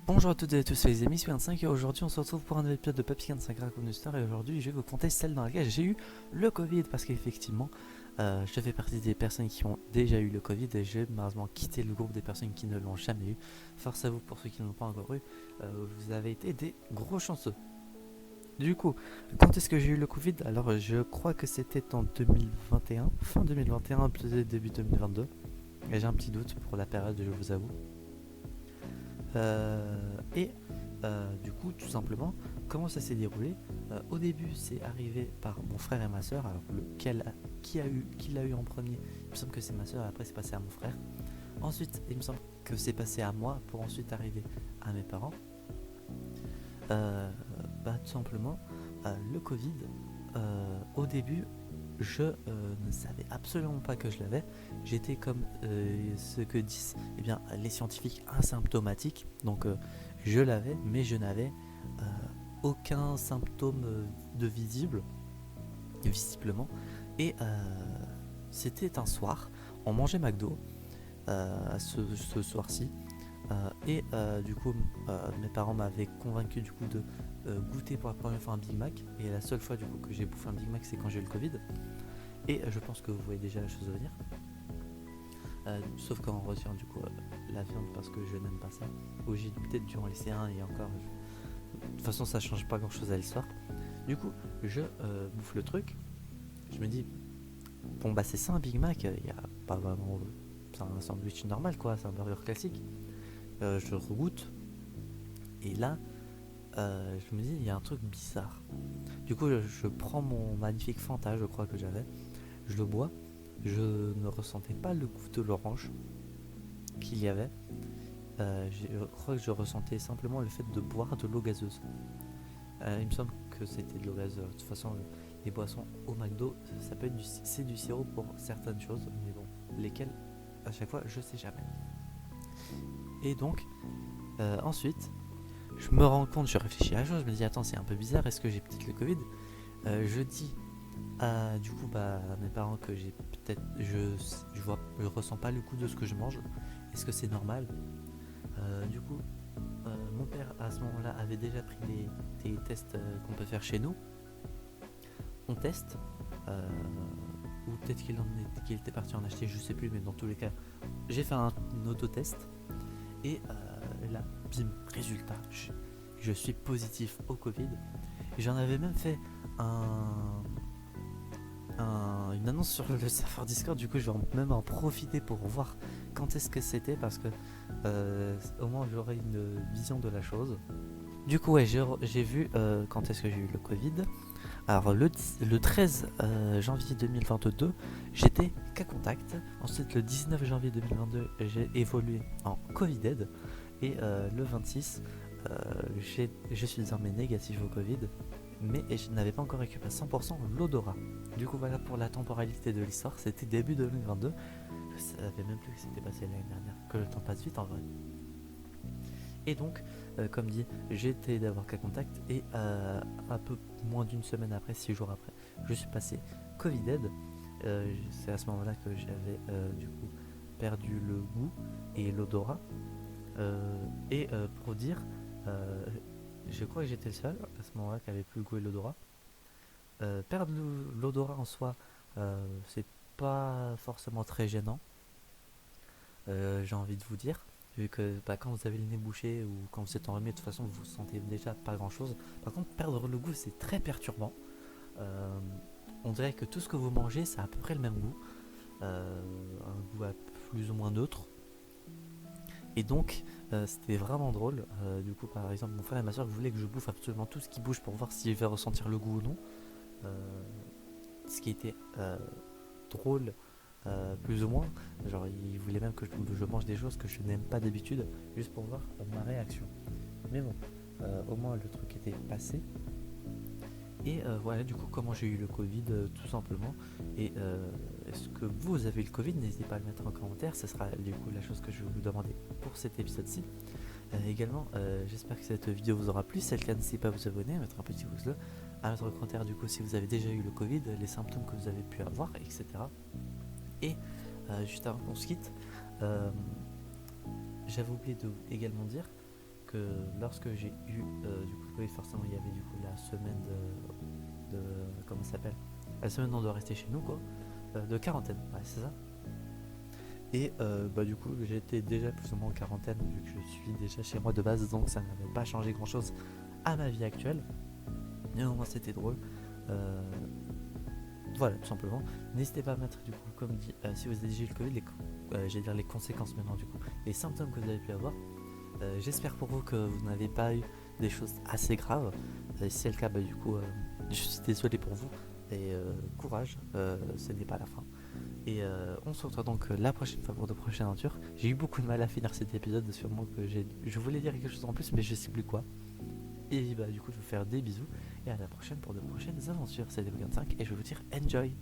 Bonjour à toutes et à tous, c'est les amis, c'est 25 et aujourd'hui on se retrouve pour un nouvel épisode de Papy 45 raconte une histoire et aujourd'hui je vais vous conter celle dans laquelle j'ai eu le Covid parce qu'effectivement je fais partie des personnes qui ont déjà eu le Covid et j'ai malheureusement quitté le groupe des personnes qui ne l'ont jamais eu. Force à vous pour ceux qui ne l'ont pas encore eu, vous avez été des gros chanceux. Du coup, quand est-ce que j'ai eu le Covid? Alors je crois que c'était en 2021, fin 2021, peut-être début 2022 et j'ai un petit doute pour la période, je vous avoue. Du coup, tout simplement, comment ça s'est déroulé? Au début, c'est arrivé par mon frère et ma soeur. Alors, qui l'a eu en premier? Il me semble que c'est ma soeur, après c'est passé à mon frère. Ensuite, il me semble que c'est passé à moi pour ensuite arriver à mes parents. Tout simplement, le Covid, au début, je ne savais absolument pas que je l'avais. J'étais comme ce que disent les scientifiques asymptomatiques. Donc je l'avais, mais je n'avais aucun symptôme visiblement. Et c'était un soir, on mangeait McDo ce soir-ci. Du coup, mes parents m'avaient convaincu du coup de goûter pour la première fois un Big Mac. Et la seule fois du coup que j'ai bouffé un Big Mac, c'est quand j'ai eu le Covid. Et je pense que vous voyez déjà la chose venir. Sauf quand on retient du coup la viande parce que je n'aime pas ça. Ou j'ai peut-être dû en laisser un et encore. De toute façon, ça change pas grand chose à l'histoire. Du coup, je bouffe le truc. Je me dis, bon bah c'est ça un Big Mac. Il y a pas vraiment. C'est un sandwich normal quoi, c'est un burger classique. Je regoute. Et là, je me dis, il y a un truc bizarre. Du coup, je prends mon magnifique Fanta, je crois que j'avais. Je le bois. Je ne ressentais pas le goût de l'orange qu'il y avait. Je crois que je ressentais simplement le fait de boire de l'eau gazeuse. Il me semble que c'était de l'eau gazeuse. De toute façon, les boissons au McDo, ça peut être c'est du sirop pour certaines choses, mais bon, lesquelles, à chaque fois, je sais jamais. Et donc, ensuite, je me rends compte, je réfléchis à la chose, je me dis, attends, c'est un peu bizarre, est-ce que j'ai peut-être le Covid? Je dis à mes parents que j'ai peut-être, je ressens pas le goût de ce que je mange. Est-ce que c'est normal? Du coup, mon père à ce moment-là avait déjà pris des tests qu'on peut faire chez nous. On teste, ou peut-être qu'il était parti en acheter, je sais plus, mais dans tous les cas, j'ai fait un autotest et là, bim, résultat, je suis positif au Covid. Et j'en avais même fait une annonce sur le serveur Discord. Du coup, je vais même en profiter pour voir quand est-ce que c'était parce que au moins j'aurai une vision de la chose. Du coup, ouais, j'ai vu quand est-ce que j'ai eu le Covid. Alors, le 13 janvier 2022, j'étais cas contact. Ensuite, le 19 janvier 2022, j'ai évolué en Covided. Et le 26, je suis désormais négatif au Covid. Mais je n'avais pas encore récupéré 100% l'odorat. Du coup, voilà pour la temporalité de l'histoire. C'était début 2022. Je savais même plus que c'était passé l'année dernière. Que le temps passe vite en vrai. Et donc, comme dit, j'ai été d'avoir cas contact et un peu moins d'une semaine après, 6 jours après, je suis passé Covided. C'est à ce moment-là que j'avais du coup perdu le goût et l'odorat. Pour dire, je crois que j'étais le seul à ce moment-là qui avait plus le goût et l'odorat. Perdre l'odorat en soi, c'est pas forcément très gênant, j'ai envie de vous dire. Vu que quand vous avez le nez bouché ou quand vous êtes enrhumé, de toute façon vous sentez déjà pas grand chose. Par contre, perdre le goût, c'est très perturbant. Euh, on dirait que tout ce que vous mangez, ça a à peu près le même goût. Un goût plus ou moins neutre. Et donc, c'était vraiment drôle. Du coup, par exemple, mon frère et ma soeur voulaient que je bouffe absolument tout ce qui bouge pour voir si je vais ressentir le goût ou non. Ce qui était drôle, plus ou moins. Genre, ils voulaient même que je mange des choses que je n'aime pas d'habitude, juste pour voir ma réaction. Mais bon, au moins le truc était passé. Et voilà, du coup, comment j'ai eu le Covid, tout simplement. Et est-ce que vous avez eu le Covid? N'hésitez pas à le mettre en commentaire. Ce sera du coup la chose que je vais vous demander pour cet épisode-ci. Également, j'espère que cette vidéo vous aura plu. Si c'est le cas, n'hésitez pas à vous abonner, à mettre un petit pouce bleu, à mettre en commentaire du coup si vous avez déjà eu le Covid, les symptômes que vous avez pu avoir, etc. Et juste avant qu'on se quitte, j'avais oublié de également dire lorsque j'ai eu du coup le Covid, forcément il y avait du coup la semaine de comment ça s'appelle, la semaine où on doit rester chez nous quoi, de quarantaine, ouais c'est ça. Et bah du coup j'étais déjà plus ou moins en quarantaine vu que je suis déjà chez moi de base, donc ça n'avait pas changé grand chose à ma vie actuelle. Néanmoins c'était drôle. Euh, voilà tout simplement. N'hésitez pas à mettre du coup comme dit si vous avez déjà eu le Covid, j'allais dire les conséquences maintenant du coup, les symptômes que vous avez pu avoir. J'espère pour vous que vous n'avez pas eu des choses assez graves. Si c'est le cas, bah, du coup, je suis désolé pour vous. Et courage, ce n'est pas la fin. Et on se retrouve donc la prochaine fois pour de prochaines aventures. J'ai eu beaucoup de mal à finir cet épisode, sûrement que je voulais dire quelque chose en plus, mais je sais plus quoi. Et bah, du coup, je vais vous faire des bisous. Et à la prochaine pour de prochaines aventures. C'était Logan 5 et je vais vous dire enjoy!